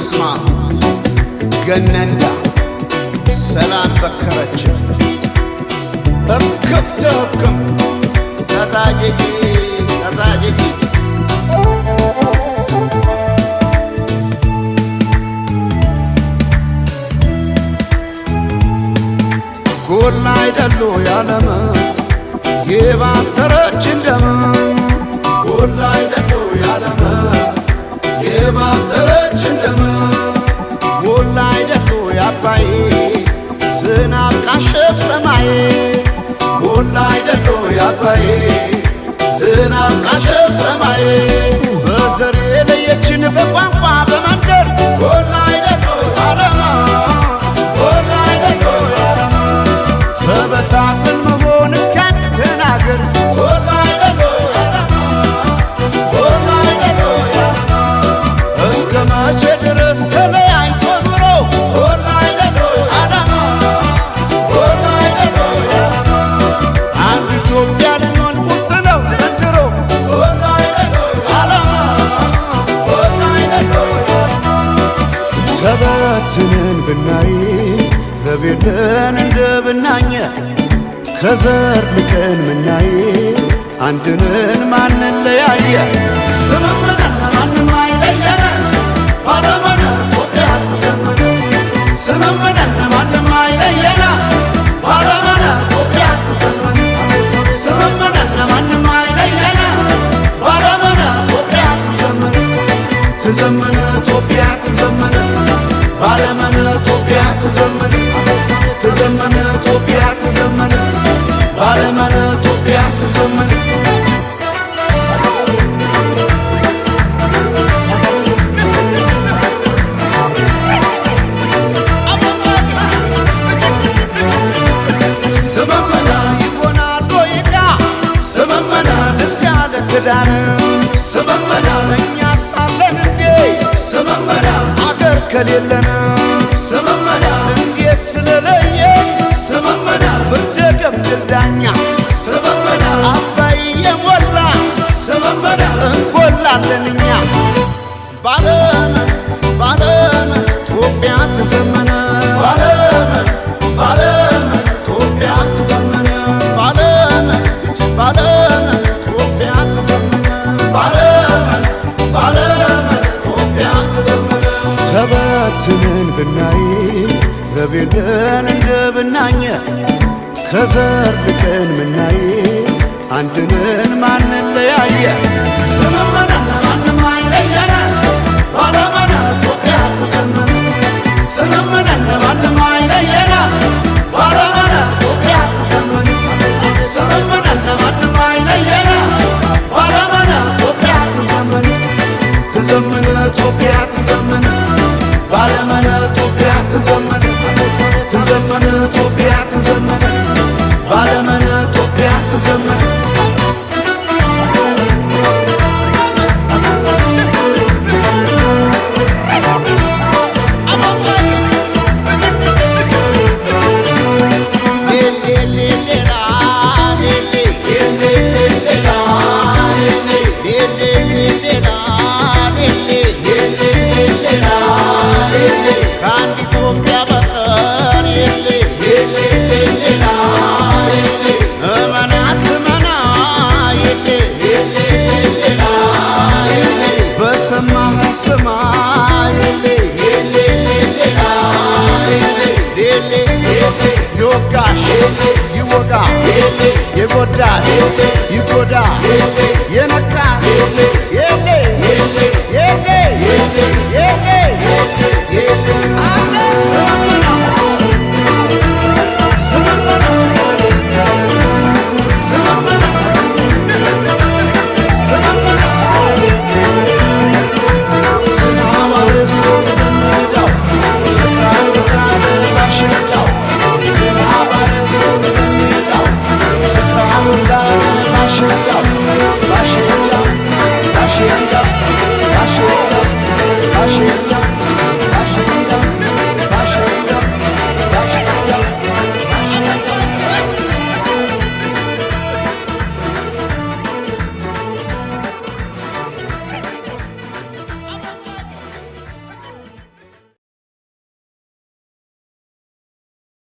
የምትስማሙት ገነንዳ ሰላም በከረች እርክብትህክም ተዛጅጂ ተዛጅጂ ጎላ አይደሉ ያለመ የባተረች እንደም ጎላ አይደሉ ያለመ የባተረች እንደም ጎላ አይደሉ ያባይ ዝናብ ቃሸፍ ሰማይ ጎላ አይደሉ ያባይ ዝናብ ቃሸፍ ሰማይ በዘር የለየችን በቋንቋ በመንደር ጎላ አይደሉ ያለመ ጎላ አይደሉ ያለመ ተበታትን መሆን እስኪያቅተን አገር ጎላ አይደሉ ያለመ ጎላ አይደሉ ያለመ እስከ መቼ ድረስ ተለያይቶ ኑሮ ጎላ አይደሉ ያለመ ጎላ አይደሉ ያለመ አንድ ኢትዮጵያ ልንሆን ቁርጥ ነው ዘንድሮ ጎላ አይደሉ ያለመ ጎላ አይደሉ ያለመ ተበትነን ብናይ ረቤለን እንደ ብናኘ ከዘር ልቀን ምናይ አንድነን ማንን ለያየ ስምምነን ማንም አይለየነ ባለመነ ኢትዮጵያ ትዘምነ ስምምነን ማንም አይለየነ ባለመነ ኢትዮጵያ ትዘምነ ስምምነን ማንም አይለየነ ባለመነ ኢትዮጵያ ትዘምነ ትዘምነ ኢትዮጵያ ትዘምነ ባለመነ ኢትዮጵያ ትዘምነ ትዘምነ ኢትዮጵያ ትዘምነ ባለመነ ኢትዮጵያ ትዘምነ ስምምነ ይሆናል ዶይቃ ስምምነ ደስ ያለ ክዳን ስምምነ እኛ ሳለን እንዴ ስምምነ አገር ከሌለን ስምምነ እንዴት ስለለየ ስምምነ ፍርደ ገምድል ዳኛ ስምምነ አባይ የሞላ ስምምነ እንጎላለን እኛ ባለመ ባለመ ኢትዮጵያ ትዘምነ ባለመ ባለመ ኢትዮጵያ ትዘምነ ባለመ ባለመ ኢትዮጵያ ትዘምነ ባለመ ባለመ ኢትዮጵያ ትዘምነ ተበትነን ብናይ ረቤለን እንደ ብናኘ ከዘር ልቀን ምናይ አንድነን ማንን ለያየ ስምምነን ማንም አይለየነ ባለመነ ኢትዮጵያ ትዘምነ ስምምነን ማንም አይለየነ ባለመነ ኢትዮጵያ ትዘምነ ስምምነን ማንም አይለየነ ባለመነ ኢትዮጵያ ትዘምነ ትዘምነ ኢትዮጵያ ትዘምነ ባለመነ ኢትዮጵያ ትዘምነ ትዘምነ ኢትዮጵያ ትዘምነ ባለመነ ኢትዮጵያ ትዘምነ ይወጋ የጎዳ ይጎዳ የነካ የሌ